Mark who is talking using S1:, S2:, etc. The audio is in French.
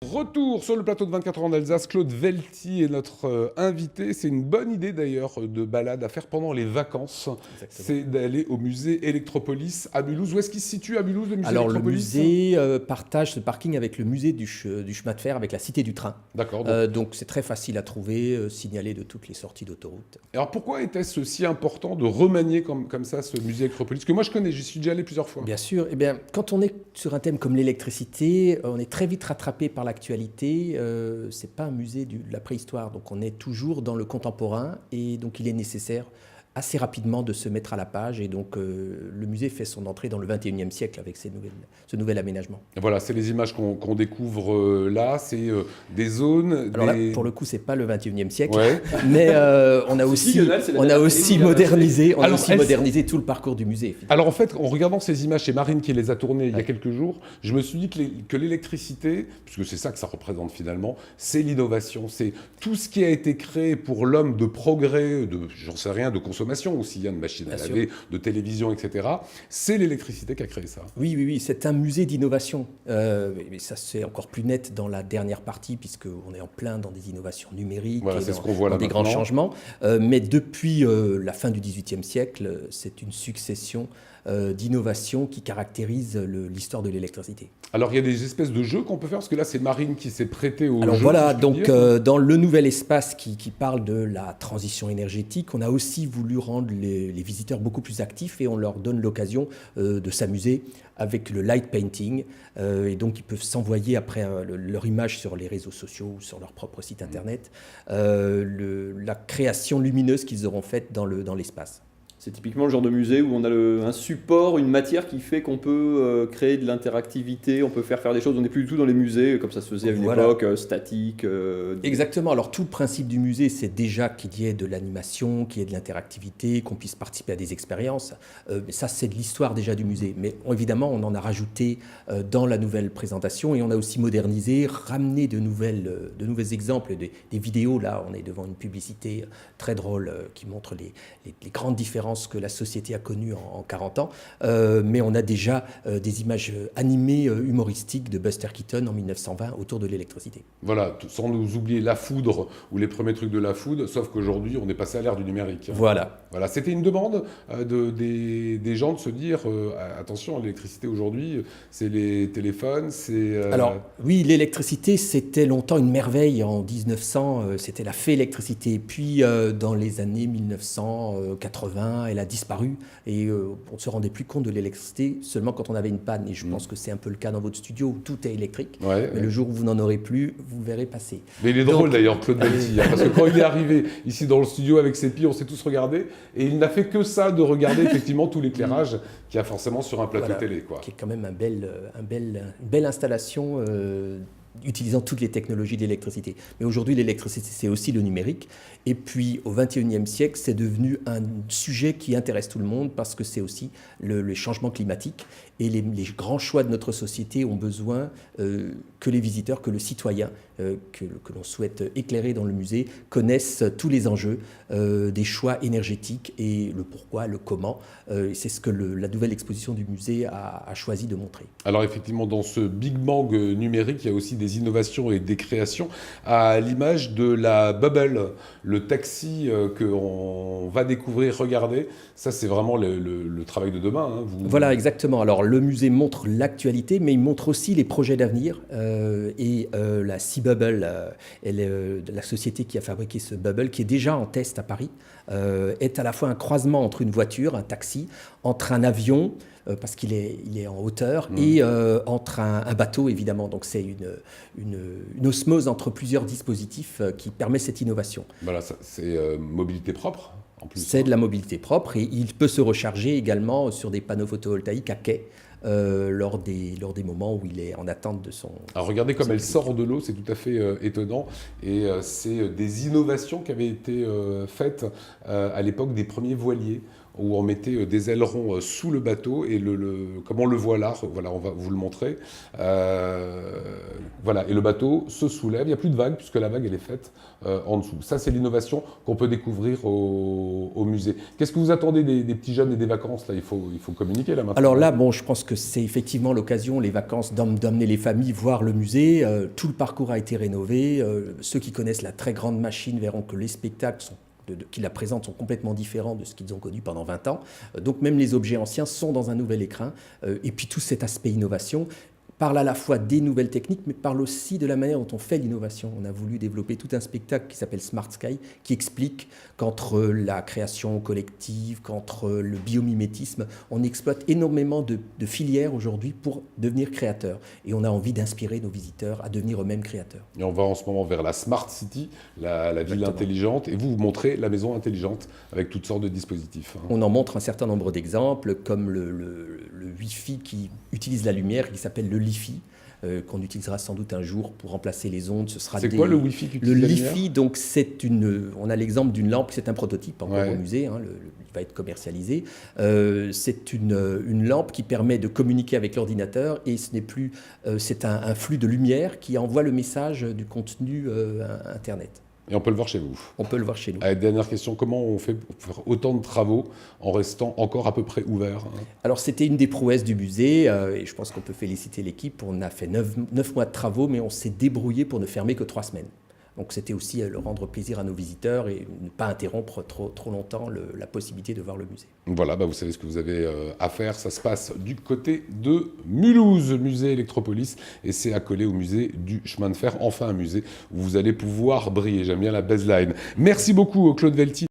S1: Retour sur le plateau de 24 heures en Alsace, Claude Velti est notre invité. C'est une bonne idée d'ailleurs de balade à faire pendant les vacances. C'est d'aller au musée Electropolis à Mulhouse. Où est-ce qu'il se situe à Mulhouse, le musée Electropolis ?
S2: Le musée partage ce parking avec le musée du chemin de fer, avec la Cité du Train.
S1: D'accord.
S2: Donc c'est très facile à trouver, signalé de toutes les sorties d'autoroute.
S1: Alors pourquoi était-ce si important de remanier comme ça ce musée Electropolis ? Que moi je connais, j'y suis déjà allé plusieurs fois.
S2: Bien sûr. Eh bien, quand on est sur un thème comme l'électricité, on est très vite rattrapé par l'actualité. C'est pas un musée de la préhistoire, donc on est toujours dans le contemporain et donc il est nécessaire assez rapidement de se mettre à la page. Et donc le musée fait son entrée dans le 21e siècle avec ce nouvel aménagement.
S1: Voilà, c'est les images qu'on découvre là, c'est des zones...
S2: Alors là, pour le coup, c'est pas le 21e siècle,
S1: ouais.
S2: mais on a aussi modernisé tout le parcours du musée.
S1: Alors en fait, en regardant ces images, c'est Marine qui les a tournées il y a quelques jours, je me suis dit que l'électricité, puisque c'est ça que ça représente finalement, c'est l'innovation, c'est tout ce qui a été créé pour l'homme de progrès, j'en sais rien, de consommation aussi, de machines à laver, de télévision, etc. C'est l'électricité qui a créé ça.
S2: Oui, c'est un musée d'innovation. Mais ça, c'est encore plus net dans la dernière partie, puisqu'on est en plein dans des innovations numériques,
S1: voilà, c'est ce qu'on voit là
S2: des grands changements. Mais depuis la fin du XVIIIe siècle, c'est une succession d'innovations qui caractérisent l'histoire de l'électricité.
S1: Alors il y a des espèces de jeux qu'on peut faire, parce que là c'est Marine qui s'est prêtée au jeu.
S2: Alors voilà, donc dans le nouvel espace qui parle de la transition énergétique, on a aussi voulu rendre les visiteurs beaucoup plus actifs et on leur donne l'occasion de s'amuser avec le light painting. Et donc ils peuvent s'envoyer après leur image sur les réseaux sociaux ou sur leur propre site internet, la création lumineuse qu'ils auront faite dans l'espace.
S3: C'est typiquement le genre de musée où on a un support, une matière qui fait qu'on peut créer de l'interactivité, on peut faire des choses. On n'est plus du tout dans les musées comme ça se faisait à une époque, statique.
S2: Exactement. Alors tout le principe du musée, c'est déjà qu'il y ait de l'animation, qu'il y ait de l'interactivité, qu'on puisse participer à des expériences. Ça, c'est de l'histoire déjà du musée. Mais évidemment, on en a rajouté dans la nouvelle présentation et on a aussi modernisé, ramené de nouveaux exemples, des vidéos. Là, on est devant une publicité très drôle qui montre les grandes différences que la société a connues en 40 ans, mais on a déjà des images animées humoristiques de Buster Keaton en 1920 autour de l'électricité.
S1: Voilà, sans nous oublier la foudre ou les premiers trucs de la foudre, sauf qu'aujourd'hui on est passé à l'ère du numérique.
S2: Voilà.
S1: C'était une demande des gens de se dire attention, l'électricité aujourd'hui, c'est les téléphones, c'est...
S2: Alors oui, l'électricité c'était longtemps une merveille. En 1900, c'était la fée électricité. Puis dans les années 1980, elle a disparu et on ne se rendait plus compte de l'électricité seulement quand on avait une panne. Et je pense que c'est un peu le cas dans votre studio où tout est électrique. Mais le jour où vous n'en aurez plus, vous le verrez passer.
S1: Mais il est drôle d'ailleurs, Claude Velti, parce que quand il est arrivé ici dans le studio avec ses pieds, on s'est tous regardés et il n'a fait que ça, de regarder effectivement tout l'éclairage qu'il y a forcément sur un plateau télé.
S2: Qui est quand même une belle installation utilisant toutes les technologies d'électricité. Mais aujourd'hui, l'électricité, c'est aussi le numérique. Et puis, au XXIe siècle, c'est devenu un sujet qui intéresse tout le monde parce que c'est aussi le changement climatique. Et les grands choix de notre société ont besoin que les visiteurs, que le citoyen, que l'on souhaite éclairer dans le musée, connaissent tous les enjeux des choix énergétiques et le pourquoi, le comment. C'est ce que la nouvelle exposition du musée a choisi de montrer.
S1: Alors effectivement, dans ce Big Bang numérique, il y a aussi des innovations et des créations à l'image de la Bubble, le taxi qu'on va découvrir, regarder. Ça, c'est vraiment le travail de demain.
S2: Voilà, exactement. Alors, le musée montre l'actualité, mais il montre aussi les projets d'avenir. La Seabubble, la société qui a fabriqué ce Bubble, qui est déjà en test à Paris, est à la fois un croisement entre une voiture, un taxi, entre un avion, parce qu'il est en hauteur, et entre un bateau, évidemment. Donc c'est une osmose entre plusieurs dispositifs qui permet cette innovation.
S1: Voilà, c'est mobilité propre, en plus.
S2: C'est de la mobilité propre, et il peut se recharger également sur des panneaux photovoltaïques à quai, lors des moments où il est en attente de son...
S1: Alors regardez comme elle sort de l'eau, c'est tout à fait étonnant. Et c'est des innovations qui avaient été faites à l'époque des premiers voiliers. où on mettait des ailerons sous le bateau et comme on le voit là, voilà, on va vous le montrer. Voilà, et le bateau se soulève, il n'y a plus de vague puisque la vague elle est faite en dessous. Ça c'est l'innovation qu'on peut découvrir au musée. Qu'est-ce que vous attendez des petits jeunes et des vacances là, il faut communiquer là maintenant.
S2: Alors là, bon, je pense que c'est effectivement l'occasion, les vacances, d'emmener les familles voir le musée. Tout le parcours a été rénové. Ceux qui connaissent la très grande machine verront que les spectacles qui la présentent sont complètement différents de ce qu'ils ont connu pendant 20 ans. Donc même les objets anciens sont dans un nouvel écrin. Et puis tout cet aspect innovation parle à la fois des nouvelles techniques, mais parle aussi de la manière dont on fait l'innovation. On a voulu développer tout un spectacle qui s'appelle Smart Sky, qui explique qu'entre la création collective, qu'entre le biomimétisme, on exploite énormément de filières aujourd'hui pour devenir créateur. Et on a envie d'inspirer nos visiteurs à devenir eux-mêmes créateurs.
S1: Et on va en ce moment vers la Smart City, la ville intelligente, et vous montrez la maison intelligente avec toutes sortes de dispositifs.
S2: On en montre un certain nombre d'exemples, comme le Wi-Fi qui utilise la lumière, qui s'appelle le Li-Fi, qu'on utilisera sans doute un jour pour remplacer les ondes.
S1: C'est quoi le Wi-Fi qui utilise
S2: le Li-Fi, donc on a l'exemple d'une lampe, c'est un prototype encore au musée, il va être commercialisé. C'est une lampe qui permet de communiquer avec l'ordinateur et ce n'est plus, c'est un flux de lumière qui envoie le message du contenu Internet.
S1: Et on peut le voir chez vous.
S2: On peut le voir chez nous.
S1: Allez, dernière question, comment on fait pour faire autant de travaux en restant encore à peu près ouvert
S2: Alors c'était une des prouesses du musée et je pense qu'on peut féliciter l'équipe. On a fait 9 mois de travaux, mais on s'est débrouillé pour ne fermer que 3 semaines. Donc c'était aussi le rendre plaisir à nos visiteurs et ne pas interrompre trop longtemps la possibilité de voir le musée.
S1: Voilà, vous savez ce que vous avez à faire. Ça se passe du côté de Mulhouse, musée Electropolis, et c'est accolé au musée du chemin de fer. Enfin un musée où vous allez pouvoir briller. J'aime bien la baseline. Merci beaucoup Claude Velti.